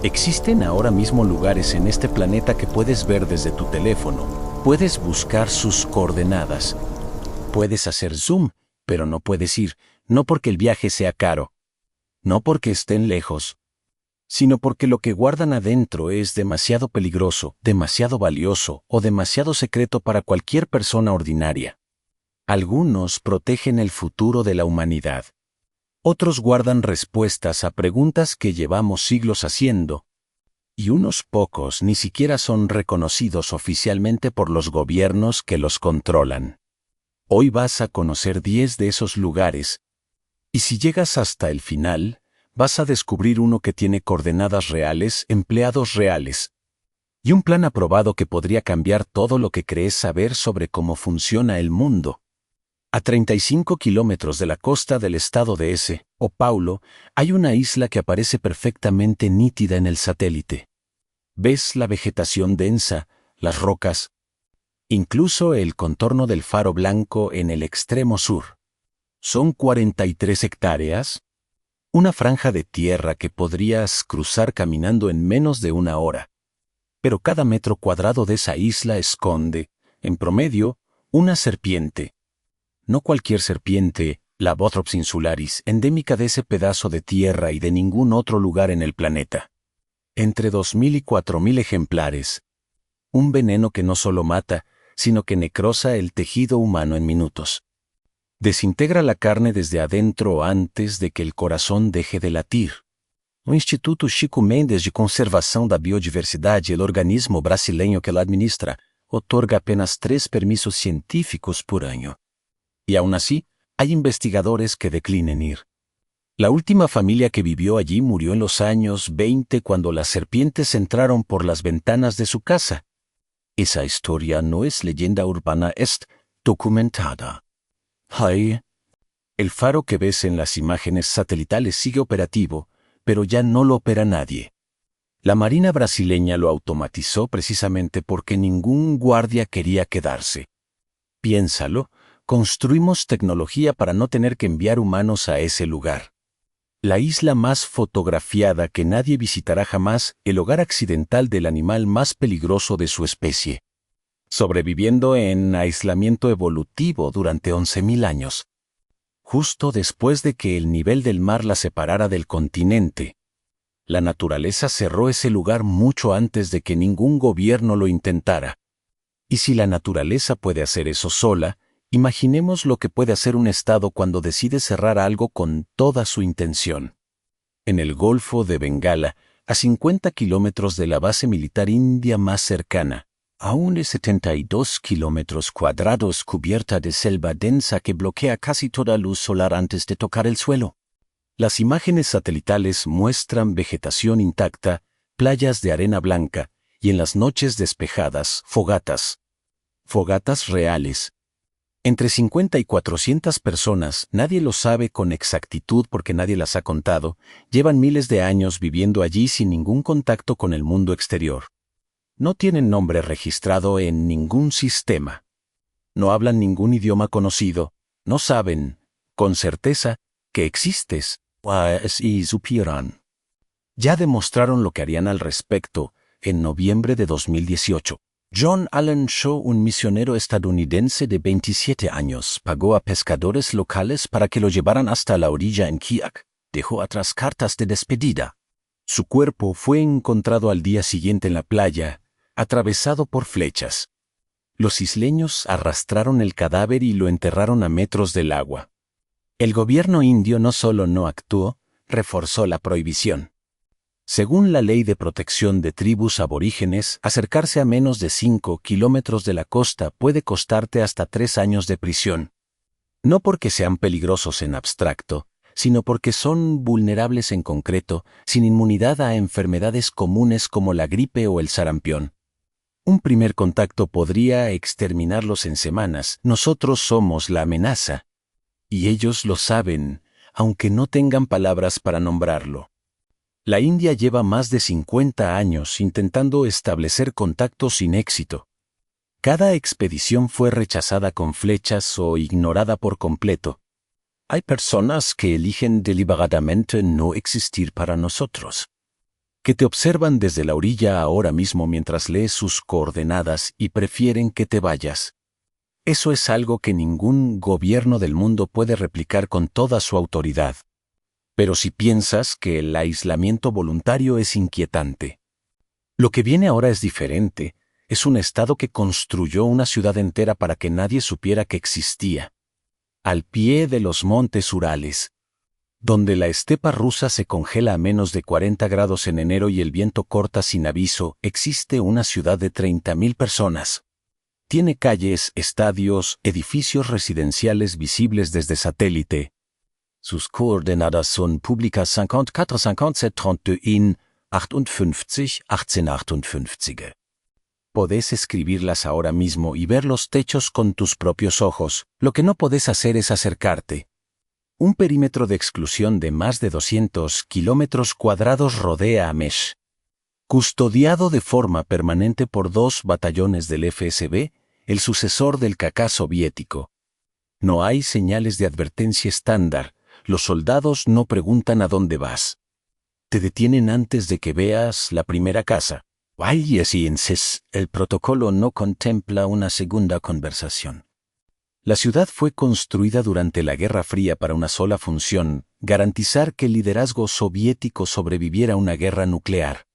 Existen ahora mismo lugares en este planeta que puedes ver desde tu teléfono. Puedes buscar sus coordenadas. Puedes hacer zoom, pero no puedes ir, no porque el viaje sea caro, no porque estén lejos, sino porque lo que guardan adentro es demasiado peligroso, demasiado valioso o demasiado secreto para cualquier persona ordinaria. Algunos protegen el futuro de la humanidad. Otros guardan respuestas a preguntas que llevamos siglos haciendo, y unos pocos ni siquiera son reconocidos oficialmente por los gobiernos que los controlan. Hoy vas a conocer 10 de esos lugares, y si llegas hasta el final, vas a descubrir uno que tiene coordenadas reales, empleados reales, y un plan aprobado que podría cambiar todo lo que crees saber sobre cómo funciona el mundo. A 35 kilómetros de la costa del estado de São Paulo, hay una isla que aparece perfectamente nítida en el satélite. Ves la vegetación densa, las rocas, incluso el contorno del faro blanco en el extremo sur. Son 43 hectáreas, una franja de tierra que podrías cruzar caminando en menos de una hora. Pero cada metro cuadrado de esa isla esconde, en promedio, una serpiente. No cualquier serpiente, la Bothrops insularis, endémica de ese pedazo de tierra y de ningún otro lugar en el planeta. Entre 2.000 y 4.000 ejemplares. Un veneno que no solo mata, sino que necrosa el tejido humano en minutos. Desintegra la carne desde adentro antes de que el corazón deje de latir. O Instituto Chico Mendes de Conservação da Biodiversidade, el organismo brasileño que la administra, otorga apenas 3 permisos científicos por año. Y aún así, hay investigadores que declinen ir. La última familia que vivió allí murió en los años 20 cuando las serpientes entraron por las ventanas de su casa. Esa historia no es leyenda urbana, es documentada. ¡Ay! El faro que ves en las imágenes satelitales sigue operativo, pero ya no lo opera nadie. La Marina brasileña lo automatizó precisamente porque ningún guardia quería quedarse. Piénsalo. Construimos tecnología para no tener que enviar humanos a ese lugar. La isla más fotografiada que nadie visitará jamás, el hogar accidental del animal más peligroso de su especie. Sobreviviendo en aislamiento evolutivo durante 11.000 años. Justo después de que el nivel del mar la separara del continente. La naturaleza cerró ese lugar mucho antes de que ningún gobierno lo intentara. Y si la naturaleza puede hacer eso sola, imaginemos lo que puede hacer un Estado cuando decide cerrar algo con toda su intención. En el Golfo de Bengala, a 50 kilómetros de la base militar india más cercana, a unos 72 kilómetros cuadrados cubierta de selva densa que bloquea casi toda luz solar antes de tocar el suelo. Las imágenes satelitales muestran vegetación intacta, playas de arena blanca y en las noches despejadas, fogatas. Fogatas reales. Entre 50 y 400 personas, nadie lo sabe con exactitud porque nadie las ha contado, llevan miles de años viviendo allí sin ningún contacto con el mundo exterior. No tienen nombre registrado en ningún sistema. No hablan ningún idioma conocido, no saben, con certeza, que existes, y supieran. Ya demostraron lo que harían al respecto en noviembre de 2018. John Allen Shaw, un misionero estadounidense de 27 años, pagó a pescadores locales para que lo llevaran hasta la orilla en kayak. Dejó atrás cartas de despedida. Su cuerpo fue encontrado al día siguiente en la playa, atravesado por flechas. Los isleños arrastraron el cadáver y lo enterraron a metros del agua. El gobierno indio no solo no actuó, reforzó la prohibición. Según la Ley de Protección de Tribus Aborígenes, acercarse a menos de 5 kilómetros de la costa puede costarte hasta 3 años de prisión. No porque sean peligrosos en abstracto, sino porque son vulnerables en concreto, sin inmunidad a enfermedades comunes como la gripe o el sarampión. Un primer contacto podría exterminarlos en semanas. Nosotros somos la amenaza. Y ellos lo saben, aunque no tengan palabras para nombrarlo. La India lleva más de 50 años intentando establecer contacto sin éxito. Cada expedición fue rechazada con flechas o ignorada por completo. Hay personas que eligen deliberadamente no existir para nosotros. que te observan desde la orilla ahora mismo mientras lees sus coordenadas y prefieren que te vayas. Eso es algo que ningún gobierno del mundo puede replicar con toda su autoridad. Pero si piensas que el aislamiento voluntario es inquietante, lo que viene ahora es diferente. Es un estado que construyó una ciudad entera para que nadie supiera que existía. Al pie de los montes Urales, donde la estepa rusa se congela a menos de 40 grados en enero y el viento corta sin aviso, existe una ciudad de 30.000 personas. Tiene calles, estadios, edificios residenciales visibles desde satélite. Sus coordenadas son públicas 54 57 32 in 58 1858. Podés escribirlas ahora mismo y ver los techos con tus propios ojos. Lo que no podés hacer es acercarte. Un perímetro de exclusión de más de 200 kilómetros cuadrados rodea a Mesh, custodiado de forma permanente por 2 batallones del FSB, el sucesor del KK soviético. No hay señales de advertencia estándar. Los soldados no preguntan a dónde vas. Te detienen antes de que veas la primera casa. El protocolo no contempla una segunda conversación. La ciudad fue construida durante la Guerra Fría para una sola función: garantizar que el liderazgo soviético sobreviviera a una guerra nuclear.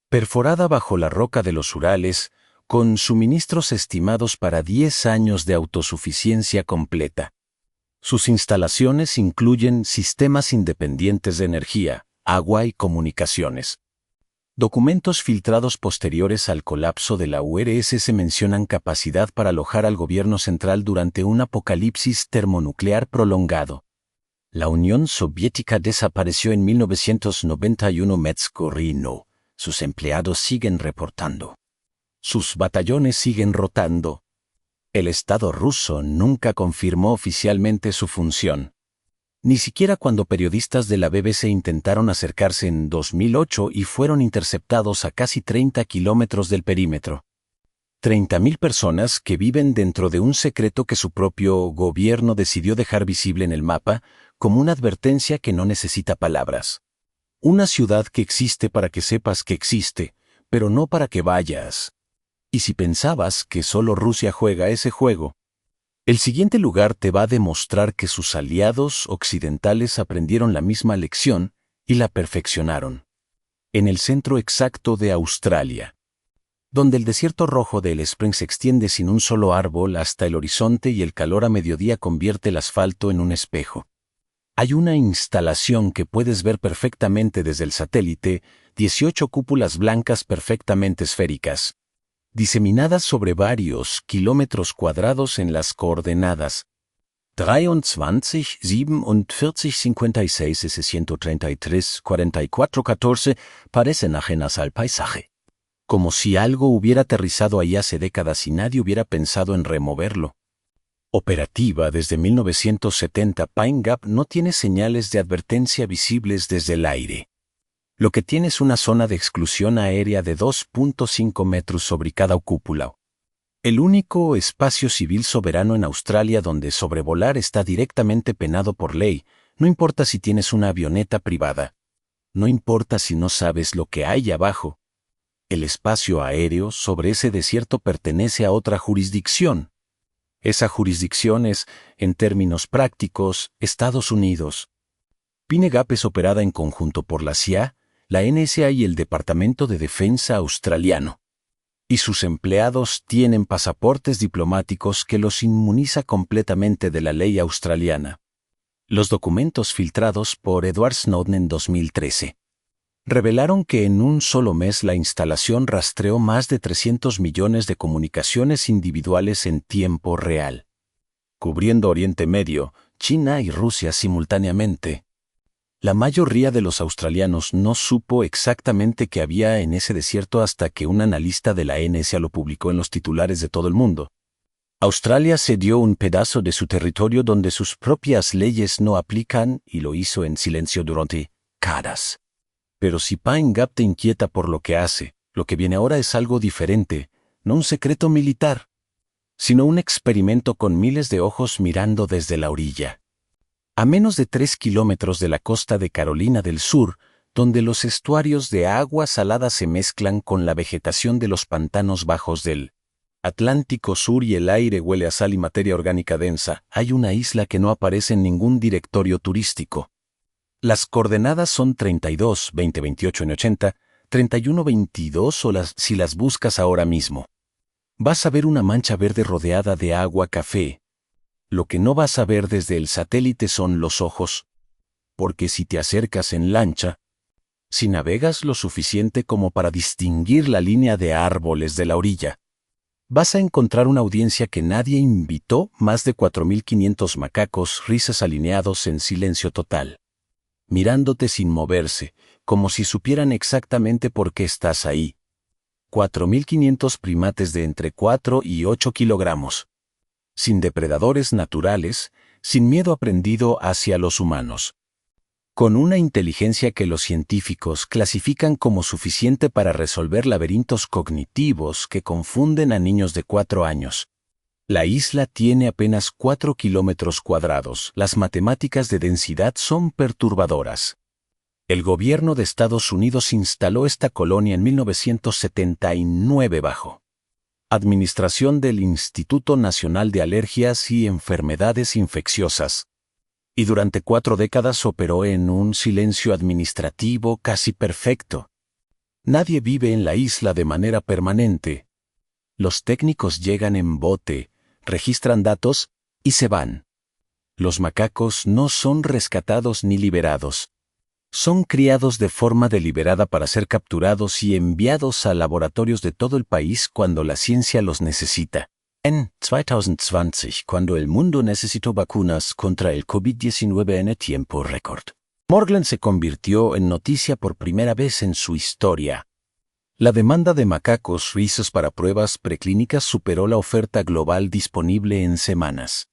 Perforada bajo la roca de los Urales, con suministros estimados para 10 años de autosuficiencia completa. Sus instalaciones incluyen sistemas independientes de energía, agua y comunicaciones. Documentos filtrados posteriores al colapso de la URSS mencionan capacidad para alojar al gobierno central durante un apocalipsis termonuclear prolongado. La Unión Soviética desapareció en 1991. Metskorino. Sus empleados siguen reportando. Sus batallones siguen rotando. El Estado ruso nunca confirmó oficialmente su función. Ni siquiera cuando periodistas de la BBC intentaron acercarse en 2008 y fueron interceptados a casi 30 kilómetros del perímetro. 30.000 personas que viven dentro de un secreto que su propio gobierno decidió dejar visible en el mapa, como una advertencia que no necesita palabras. Una ciudad que existe para que sepas que existe, pero no para que vayas. Y si pensabas que solo Rusia juega ese juego, el siguiente lugar te va a demostrar que sus aliados occidentales aprendieron la misma lección y la perfeccionaron. En el centro exacto de Australia, donde el desierto rojo del Spring se extiende sin un solo árbol hasta el horizonte y el calor a mediodía convierte el asfalto en un espejo. Hay una instalación que puedes ver perfectamente desde el satélite, 18 cúpulas blancas perfectamente esféricas, diseminadas sobre varios kilómetros cuadrados en las coordenadas 23, 47, 56, 133, 44, 14, parecen ajenas al paisaje. Como si algo hubiera aterrizado ahí hace décadas y nadie hubiera pensado en removerlo. Operativa desde 1970, Pine Gap no tiene señales de advertencia visibles desde el aire. Lo que tiene es una zona de exclusión aérea de 2.5 metros sobre cada cúpula. El único espacio civil soberano en Australia donde sobrevolar está directamente penado por ley, no importa si tienes una avioneta privada. No importa si no sabes lo que hay abajo. El espacio aéreo sobre ese desierto pertenece a otra jurisdicción. Esa jurisdicción es, en términos prácticos, Estados Unidos. Pine Gap es operada en conjunto por la CIA, la NSA y el Departamento de Defensa australiano. Y sus empleados tienen pasaportes diplomáticos que los inmuniza completamente de la ley australiana. Los documentos filtrados por Edward Snowden en 2013 revelaron que en un solo mes la instalación rastreó más de 300 millones de comunicaciones individuales en tiempo real, cubriendo Oriente Medio, China y Rusia simultáneamente. La mayoría de los australianos no supo exactamente qué había en ese desierto hasta que un analista de la NSA lo publicó en los titulares de todo el mundo. Australia cedió un pedazo de su territorio donde sus propias leyes no aplican y lo hizo en silencio durante décadas. Pero si Pine Gap te inquieta por lo que hace, lo que viene ahora es algo diferente, no un secreto militar, sino un experimento con miles de ojos mirando desde la orilla. A menos de 3 kilómetros de la costa de Carolina del Sur, donde los estuarios de agua salada se mezclan con la vegetación de los pantanos bajos del Atlántico Sur y el aire huele a sal y materia orgánica densa, hay una isla que no aparece en ningún directorio turístico. Las coordenadas son 32, 20, 28 en 80, 31, 22 si las buscas ahora mismo. Vas a ver una mancha verde rodeada de agua café. Lo que no vas a ver desde el satélite son los ojos. Porque si te acercas en lancha, si navegas lo suficiente como para distinguir la línea de árboles de la orilla, vas a encontrar una audiencia que nadie invitó, más de 4.500 macacos, risas alineados en silencio total, mirándote sin moverse, como si supieran exactamente por qué estás ahí. 4.500 primates de entre 4 y 8 kilogramos. Sin depredadores naturales, sin miedo aprendido hacia los humanos. Con una inteligencia que los científicos clasifican como suficiente para resolver laberintos cognitivos que confunden a niños de 4 años. La isla tiene apenas 4 kilómetros cuadrados. Las matemáticas de densidad son perturbadoras. El gobierno de Estados Unidos instaló esta colonia en 1979 bajo administración del Instituto Nacional de Alergias y Enfermedades Infecciosas. Y durante 4 décadas operó en un silencio administrativo casi perfecto. Nadie vive en la isla de manera permanente. Los técnicos llegan en bote, registran datos y se van. Los macacos no son rescatados ni liberados. Son criados de forma deliberada para ser capturados y enviados a laboratorios de todo el país cuando la ciencia los necesita. En 2020, cuando el mundo necesitó vacunas contra el COVID-19 en tiempo récord, Morgland se convirtió en noticia por primera vez en su historia. La demanda de macacos suizos para pruebas preclínicas superó la oferta global disponible en semanas.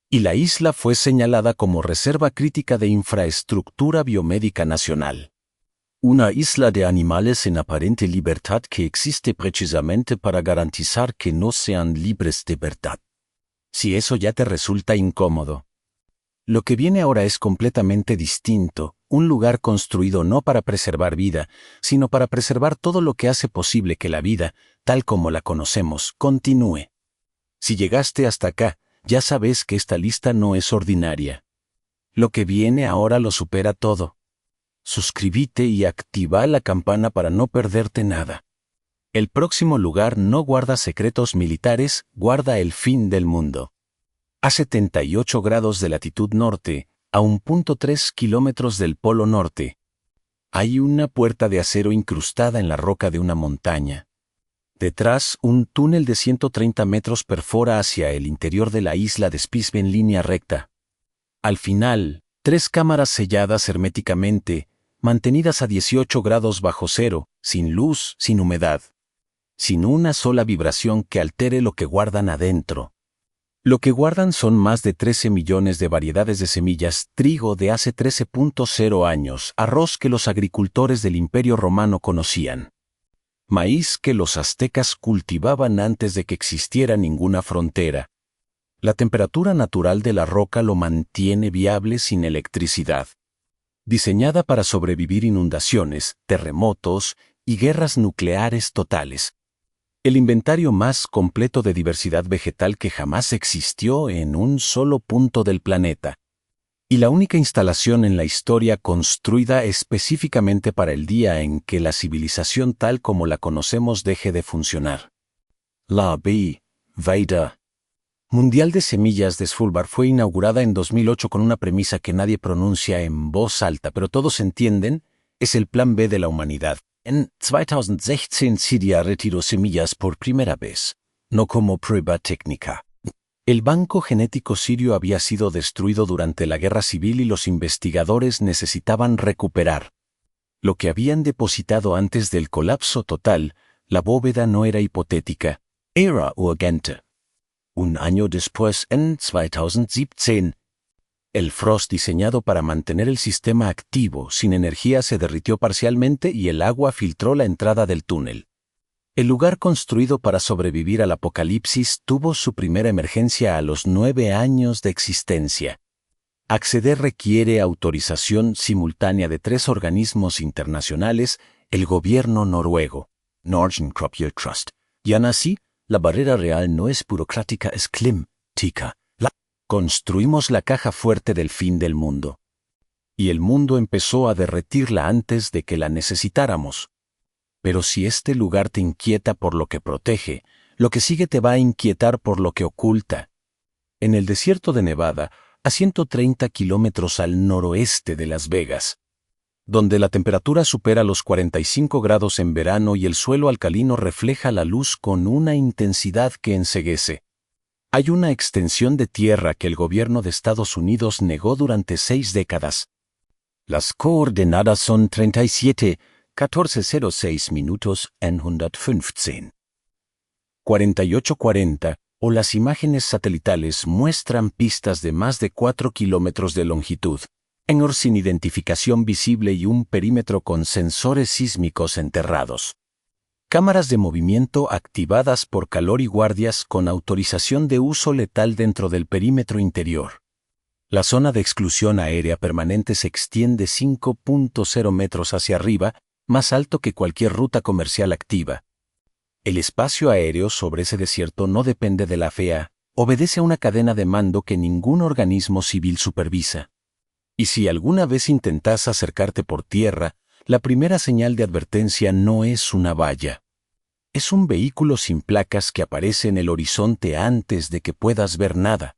Y la isla fue señalada como reserva crítica de infraestructura biomédica nacional. Una isla de animales en aparente libertad que existe precisamente para garantizar que no sean libres de verdad. Si eso ya te resulta incómodo. Lo que viene ahora es completamente distinto, un lugar construido no para preservar vida, sino para preservar todo lo que hace posible que la vida, tal como la conocemos, continúe. Si llegaste hasta acá, ya sabes que esta lista no es ordinaria. Lo que viene ahora lo supera todo. Suscríbete y activa la campana para no perderte nada. El próximo lugar no guarda secretos militares, guarda el fin del mundo. A 78 grados de latitud norte, a 1.3 kilómetros del polo norte, hay una puerta de acero incrustada en la roca de una montaña. Detrás, un túnel de 130 metros perfora hacia el interior de la isla de Spitzbergen en línea recta. Al final, 3 cámaras selladas herméticamente, mantenidas a 18 grados bajo cero, sin luz, sin humedad. Sin una sola vibración que altere lo que guardan adentro. Lo que guardan son más de 13 millones de variedades de semillas, trigo de hace 13.0 años, arroz que los agricultores del Imperio Romano conocían. Maíz que los aztecas cultivaban antes de que existiera ninguna frontera. La temperatura natural de la roca lo mantiene viable sin electricidad. Diseñada para sobrevivir inundaciones, terremotos y guerras nucleares totales. El inventario más completo de diversidad vegetal que jamás existió en un solo punto del planeta. Y la única instalación en la historia construida específicamente para el día en que la civilización tal como la conocemos deje de funcionar. La B. Vaida Mundial de Semillas de Svalbard fue inaugurada en 2008 con una premisa que nadie pronuncia en voz alta, pero todos entienden, es el plan B de la humanidad. En 2016 Siria retiró semillas por primera vez, no como prueba técnica. El banco genético sirio había sido destruido durante la guerra civil y los investigadores necesitaban recuperar lo que habían depositado antes del colapso total. La bóveda no era hipotética, era urgente. Un año después, en 2017, el Frost diseñado para mantener el sistema activo sin energía se derritió parcialmente y el agua filtró la entrada del túnel. El lugar construido para sobrevivir al apocalipsis tuvo su primera emergencia a los 9 años de existencia. Acceder requiere autorización simultánea de 3 organismos internacionales, el gobierno noruego, Norwegian Crop Trust, y aún así, la barrera real no es burocrática, es climática. Construimos la caja fuerte del fin del mundo. Y el mundo empezó a derretirla antes de que la necesitáramos. Pero si este lugar te inquieta por lo que protege, lo que sigue te va a inquietar por lo que oculta. En el desierto de Nevada, a 130 kilómetros al noroeste de Las Vegas, donde la temperatura supera los 45 grados en verano y el suelo alcalino refleja la luz con una intensidad que enceguece. Hay una extensión de tierra que el gobierno de Estados Unidos negó durante 6 décadas. Las coordenadas son 37, 14:06 minutos en 115. 4840 o las imágenes satelitales muestran pistas de más de 4 kilómetros de longitud, sin identificación visible y un perímetro con sensores sísmicos enterrados. Cámaras de movimiento activadas por calor y guardias con autorización de uso letal dentro del perímetro interior. La zona de exclusión aérea permanente se extiende 5.0 metros hacia arriba, más alto que cualquier ruta comercial activa. El espacio aéreo sobre ese desierto no depende de la FAA, obedece a una cadena de mando que ningún organismo civil supervisa. Y si alguna vez intentas acercarte por tierra, la primera señal de advertencia no es una valla. Es un vehículo sin placas que aparece en el horizonte antes de que puedas ver nada.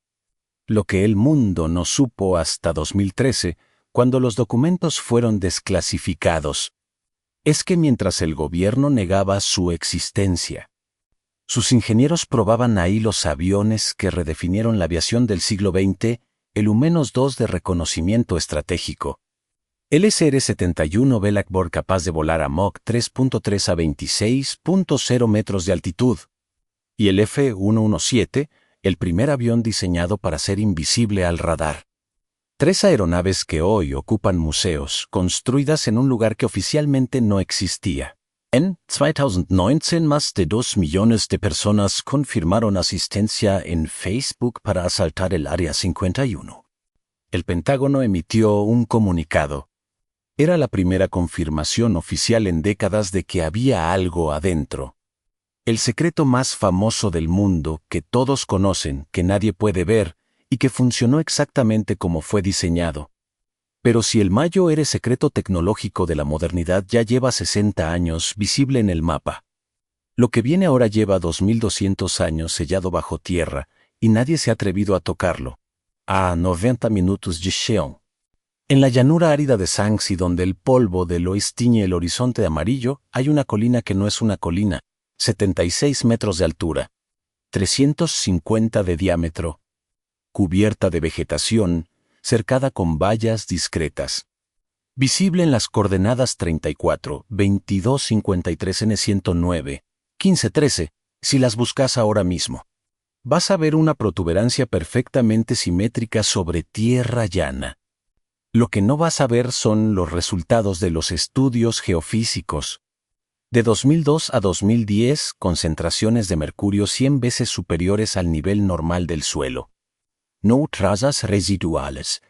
Lo que el mundo no supo hasta 2013, cuando los documentos fueron desclasificados, es que mientras el gobierno negaba su existencia, sus ingenieros probaban ahí los aviones que redefinieron la aviación del siglo XX, el U-2 de reconocimiento estratégico. El SR-71 Blackbird capaz de volar a Mach 3.3 a 26.0 metros de altitud. Y el F-117, el primer avión diseñado para ser invisible al radar. 3 aeronaves que hoy ocupan museos, construidas en un lugar que oficialmente no existía. En 2019, más de 2 millones de personas confirmaron asistencia en Facebook para asaltar el Área 51. El Pentágono emitió un comunicado. Era la primera confirmación oficial en décadas de que había algo adentro. El secreto más famoso del mundo que todos conocen, que nadie puede ver y que funcionó exactamente como fue diseñado. Pero si el Mayo era secreto tecnológico de la modernidad ya lleva 60 años visible en el mapa. Lo que viene ahora lleva 2200 años sellado bajo tierra y nadie se ha atrevido a tocarlo. A 90 minutos de Cheon. En la llanura árida de Shanxi, donde el polvo del Loess tiñe el horizonte de amarillo, hay una colina que no es una colina, 76 metros de altura, 350 de diámetro, cubierta de vegetación, cercada con vallas discretas. Visible en las coordenadas 34, 22, 53 N109, 15, 13, si las buscas ahora mismo. Vas a ver una protuberancia perfectamente simétrica sobre tierra llana. Lo que no vas a ver son los resultados de los estudios geofísicos. De 2002 a 2010, concentraciones de mercurio 100 veces superiores al nivel normal del suelo. No trazas residuales.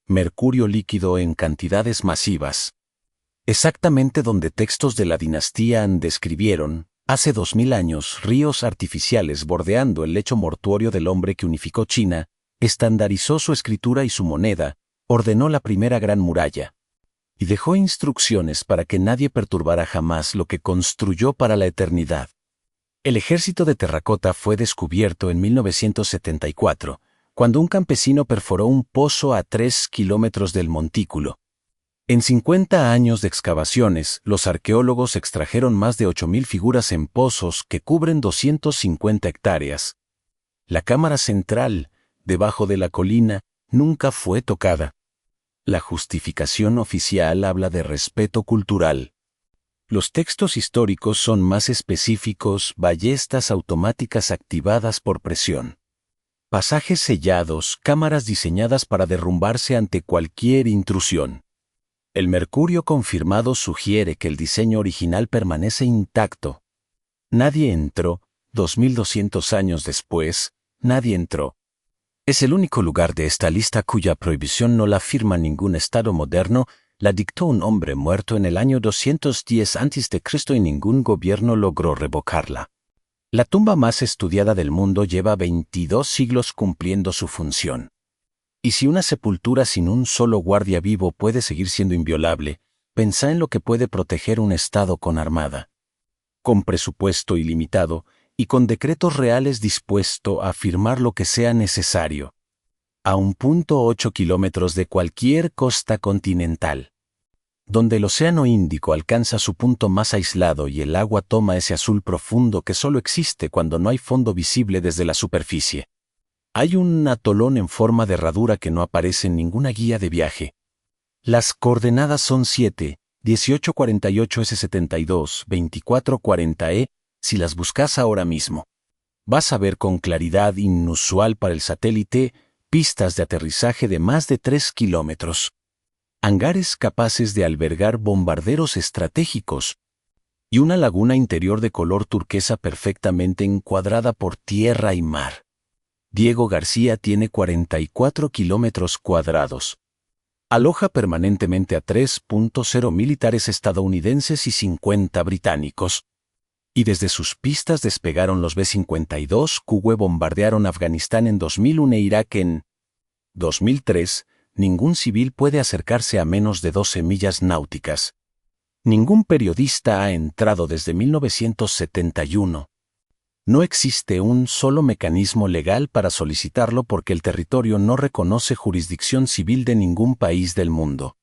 Mercurio líquido en cantidades masivas. Exactamente donde textos de la dinastía Han describieron, hace 2000 años, ríos artificiales bordeando el lecho mortuorio del hombre que unificó China, estandarizó su escritura y su moneda, ordenó la primera gran muralla, y dejó instrucciones para que nadie perturbara jamás lo que construyó para la eternidad. El ejército de terracota fue descubierto en 1974, cuando un campesino perforó un pozo a 3 kilómetros del montículo. En 50 años de excavaciones, los arqueólogos extrajeron más de 8.000 figuras en pozos que cubren 250 hectáreas. La cámara central, debajo de la colina, nunca fue tocada. La justificación oficial habla de respeto cultural. Los textos históricos son más específicos, ballestas automáticas activadas por presión. Pasajes sellados, cámaras diseñadas para derrumbarse ante cualquier intrusión. El mercurio confirmado sugiere que el diseño original permanece intacto. Nadie entró, 2200 años después, nadie entró. Es el único lugar de esta lista cuya prohibición no la firma ningún Estado moderno, la dictó un hombre muerto en el año 210 a.C. y ningún gobierno logró revocarla. La tumba más estudiada del mundo lleva 22 siglos cumpliendo su función. Y si una sepultura sin un solo guardia vivo puede seguir siendo inviolable, pensá en lo que puede proteger un Estado con armada, con presupuesto ilimitado y con decretos reales dispuesto a firmar lo que sea necesario, a 1,8 kilómetros de cualquier costa continental, donde el Océano Índico alcanza su punto más aislado y el agua toma ese azul profundo que solo existe cuando no hay fondo visible desde la superficie. Hay un atolón en forma de herradura que no aparece en ninguna guía de viaje. Las coordenadas son 7, 1848S72, 2440E, si las buscas ahora mismo. Vas a ver con claridad inusual para el satélite pistas de aterrizaje de más de 3 kilómetros. Hangares capaces de albergar bombarderos estratégicos y una laguna interior de color turquesa perfectamente encuadrada por tierra y mar. Diego García tiene 44 kilómetros cuadrados. Aloja permanentemente a 3.0 militares estadounidenses y 50 británicos. Y desde sus pistas despegaron los B-52, Kuwait bombardearon Afganistán en 2001 e Irak en 2003. Ningún civil puede acercarse a menos de 12 millas náuticas. Ningún periodista ha entrado desde 1971. No existe un solo mecanismo legal para solicitarlo porque el territorio no reconoce jurisdicción civil de ningún país del mundo.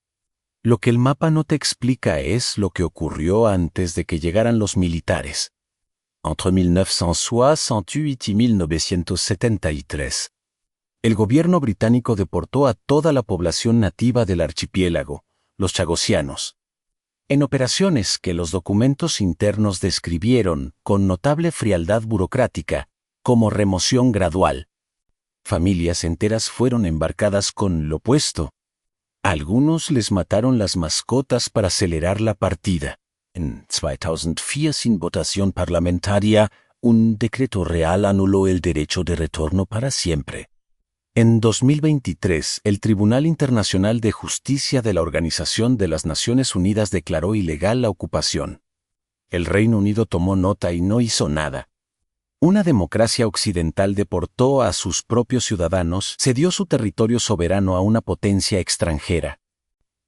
Lo que el mapa no te explica es lo que ocurrió antes de que llegaran los militares. Entre 1968 y 1973. El gobierno británico deportó a toda la población nativa del archipiélago, los chagosianos, en operaciones que los documentos internos describieron con notable frialdad burocrática como remoción gradual. Familias enteras fueron embarcadas con lo opuesto. A algunos les mataron las mascotas para acelerar la partida. En 2004, sin votación parlamentaria, un decreto real anuló el derecho de retorno para siempre. En 2023, el Tribunal Internacional de Justicia de la Organización de las Naciones Unidas declaró ilegal la ocupación. El Reino Unido tomó nota y no hizo nada. Una democracia occidental deportó a sus propios ciudadanos, cedió su territorio soberano a una potencia extranjera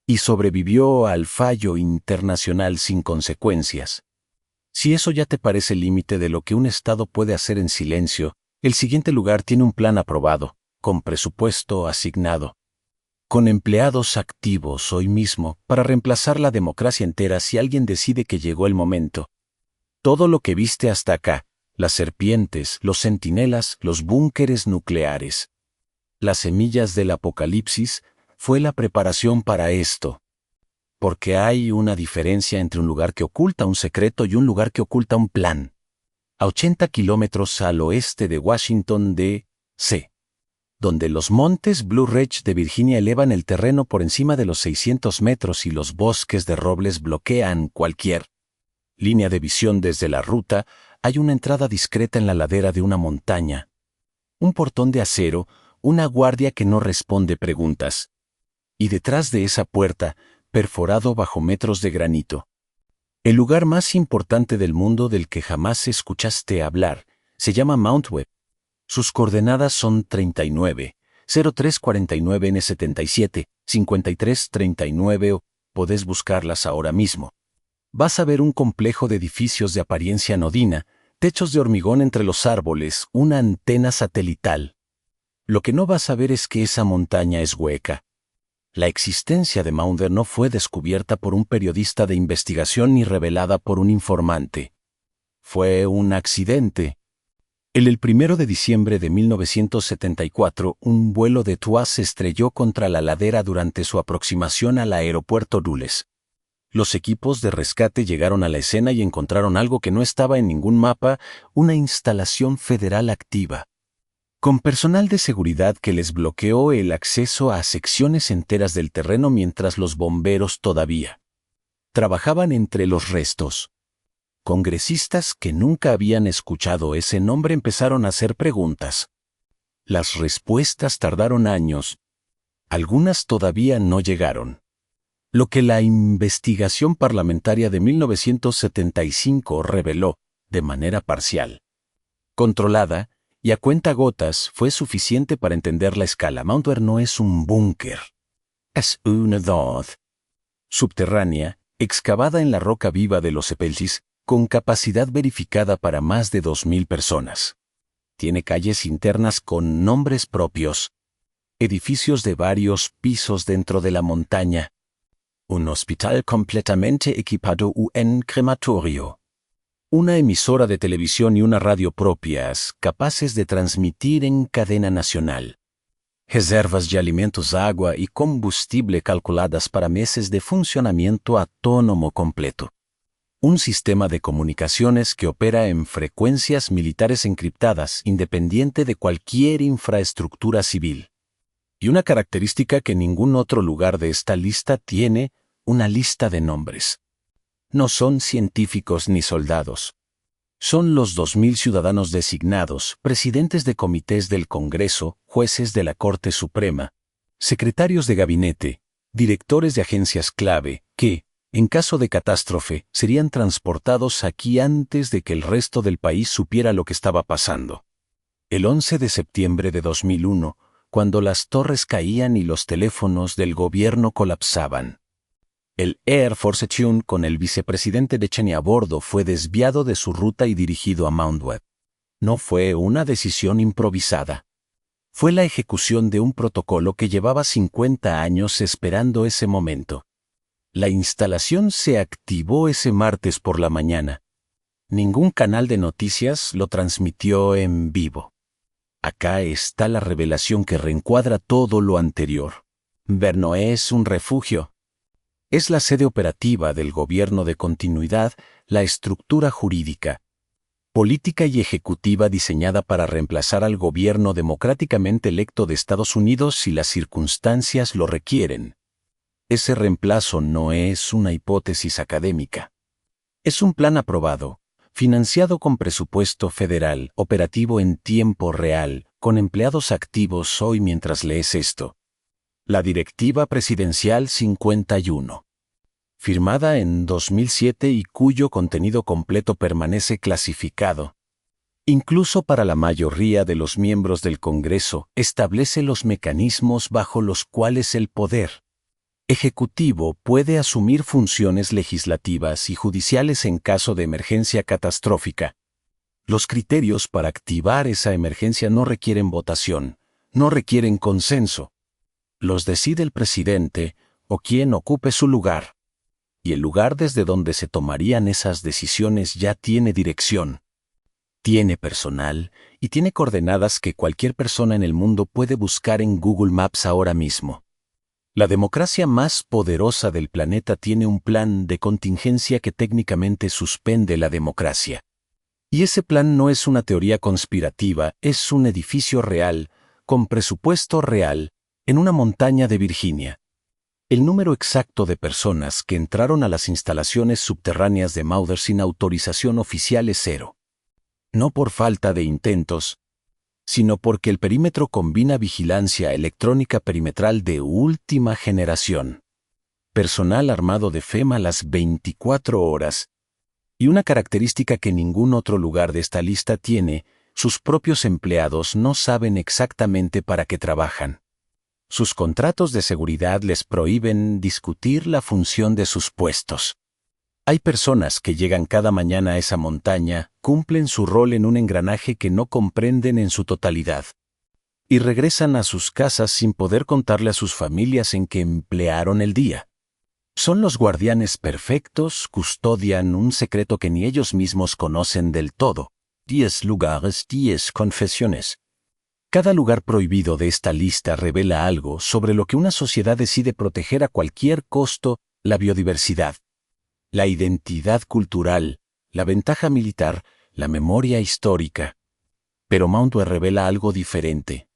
y sobrevivió al fallo internacional sin consecuencias. Si eso ya te parece el límite de lo que un Estado puede hacer en silencio, el siguiente lugar tiene un plan aprobado, con presupuesto asignado, con empleados activos hoy mismo para reemplazar la democracia entera si alguien decide que llegó el momento. Todo lo que viste hasta acá, las serpientes, los centinelas, los búnkeres nucleares, las semillas del apocalipsis, fue la preparación para esto. Porque hay una diferencia entre un lugar que oculta un secreto y un lugar que oculta un plan. A 80 kilómetros al oeste de Washington, D.C., donde los montes Blue Ridge de Virginia elevan el terreno por encima de los 600 metros y los bosques de robles bloquean cualquier línea de visión desde la ruta, hay una entrada discreta en la ladera de una montaña. Un portón de acero, una guardia que no responde preguntas. Y detrás de esa puerta, perforado bajo metros de granito, el lugar más importante del mundo del que jamás escuchaste hablar, se llama Mount Webb. Sus coordenadas son 39, 0349 N77, 5339 o podés buscarlas ahora mismo. Vas a ver un complejo de edificios de apariencia anodina, techos de hormigón entre los árboles, una antena satelital. Lo que no vas a ver es que esa montaña es hueca. La existencia de Mount Webb no fue descubierta por un periodista de investigación ni revelada por un informante. Fue un accidente. El 1 de diciembre de 1974, un vuelo de TUA se estrelló contra la ladera durante su aproximación al aeropuerto Dulles. Los equipos de rescate llegaron a la escena y encontraron algo que no estaba en ningún mapa, una instalación federal activa, con personal de seguridad que les bloqueó el acceso a secciones enteras del terreno mientras los bomberos todavía trabajaban entre los restos. Congresistas que nunca habían escuchado ese nombre empezaron a hacer preguntas. Las respuestas tardaron años. Algunas todavía no llegaron. Lo que la investigación parlamentaria de 1975 reveló, de manera parcial, controlada y a cuentagotas, fue suficiente para entender la escala. Mountware no es un búnker. Es una ciudad subterránea, excavada en la roca viva de los Epelsis, con capacidad verificada para más de 2.000 personas. Tiene calles internas con nombres propios, edificios de varios pisos dentro de la montaña, un hospital completamente equipado un crematorio, una emisora de televisión y una radio propias capaces de transmitir en cadena nacional, reservas de alimentos, agua y combustible calculadas para meses de funcionamiento autónomo completo, un sistema de comunicaciones que opera en frecuencias militares encriptadas independiente de cualquier infraestructura civil. Y una característica que ningún otro lugar de esta lista tiene, una lista de nombres. No son científicos ni soldados. Son los 2.000 ciudadanos designados, presidentes de comités del Congreso, jueces de la Corte Suprema, secretarios de gabinete, directores de agencias clave, que, en caso de catástrofe, serían transportados aquí antes de que el resto del país supiera lo que estaba pasando. El 11 de septiembre de 2001, cuando las torres caían y los teléfonos del gobierno colapsaban. El Air Force One con el vicepresidente de Cheney a bordo fue desviado de su ruta y dirigido a Mount Webb. No fue una decisión improvisada. Fue la ejecución de un protocolo que llevaba 50 años esperando ese momento. La instalación se activó ese martes por la mañana. Ningún canal de noticias lo transmitió en vivo. Acá está la revelación que reencuadra todo lo anterior. Ver no es un refugio. Es la sede operativa del gobierno de continuidad, la estructura jurídica, política y ejecutiva diseñada para reemplazar al gobierno democráticamente electo de Estados Unidos si las circunstancias lo requieren. Ese reemplazo no es una hipótesis académica. Es un plan aprobado, financiado con presupuesto federal, operativo en tiempo real, con empleados activos hoy mientras lees esto. La Directiva Presidencial 51. Firmada en 2007 y cuyo contenido completo permanece clasificado. Incluso para la mayoría de los miembros del Congreso, establece los mecanismos bajo los cuales el poder ejecutivo puede asumir funciones legislativas y judiciales en caso de emergencia catastrófica. Los criterios para activar esa emergencia no requieren votación, no requieren consenso. Los decide el presidente o quien ocupe su lugar. Y el lugar desde donde se tomarían esas decisiones ya tiene dirección. Tiene personal y tiene coordenadas que cualquier persona en el mundo puede buscar en Google Maps ahora mismo. La democracia más poderosa del planeta tiene un plan de contingencia que técnicamente suspende la democracia. Y ese plan no es una teoría conspirativa, es un edificio real, con presupuesto real, en una montaña de Virginia. El número exacto de personas que entraron a las instalaciones subterráneas de Mauser sin autorización oficial es 0. No por falta de intentos, sino porque el perímetro combina vigilancia electrónica perimetral de última generación, personal armado de FEMA las 24 horas, y una característica que ningún otro lugar de esta lista tiene, sus propios empleados no saben exactamente para qué trabajan. Sus contratos de seguridad les prohíben discutir la función de sus puestos. Hay personas que llegan cada mañana a esa montaña, cumplen su rol en un engranaje que no comprenden en su totalidad, y regresan a sus casas sin poder contarle a sus familias en qué emplearon el día. Son los guardianes perfectos, custodian un secreto que ni ellos mismos conocen del todo. 10 lugares, 10 confesiones. Cada lugar prohibido de esta lista revela algo sobre lo que una sociedad decide proteger a cualquier costo: la biodiversidad, la identidad cultural, la ventaja militar, la memoria histórica. Pero Mount Webb revela algo diferente.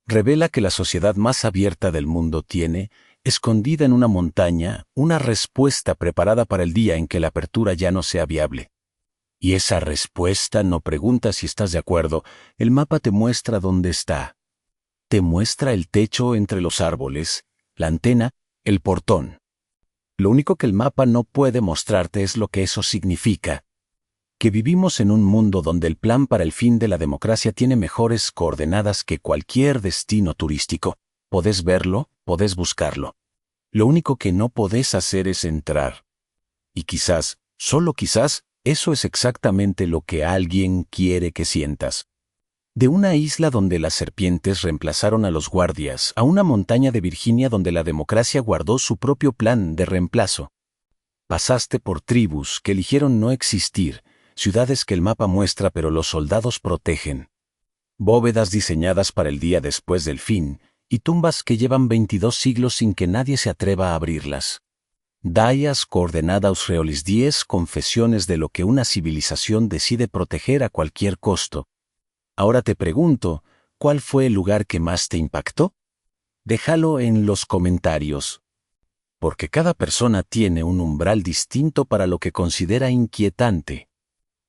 Revela que la sociedad más abierta del mundo tiene, escondida en una montaña, una respuesta preparada para el día en que la apertura ya no sea viable. Y esa respuesta no pregunta si estás de acuerdo, el mapa te muestra dónde está. Te muestra el techo entre los árboles, la antena, el portón. Lo único que el mapa no puede mostrarte es lo que eso significa. Que vivimos en un mundo donde el plan para el fin de la democracia tiene mejores coordenadas que cualquier destino turístico. Podés verlo, podés buscarlo. Lo único que no podés hacer es entrar. Y quizás, solo quizás, eso es exactamente lo que alguien quiere que sientas. De una isla donde las serpientes reemplazaron a los guardias, a una montaña de Virginia donde la democracia guardó su propio plan de reemplazo. Pasaste por tribus que eligieron no existir, ciudades que el mapa muestra pero los soldados protegen. Bóvedas diseñadas para el día después del fin, y tumbas que llevan 22 siglos sin que nadie se atreva a abrirlas. Dayas coordenadas reolis 10 confesiones de lo que una civilización decide proteger a cualquier costo. Ahora te pregunto, ¿cuál fue el lugar que más te impactó? Déjalo en los comentarios. Porque cada persona tiene un umbral distinto para lo que considera inquietante.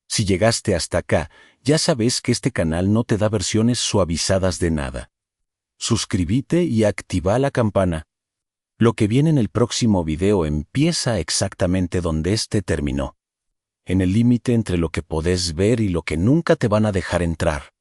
Si llegaste hasta acá, ya sabes que este canal no te da versiones suavizadas de nada. Suscríbete y activa la campana. Lo que viene en el próximo video empieza exactamente donde este terminó. En el límite entre lo que podés ver y lo que nunca te van a dejar entrar.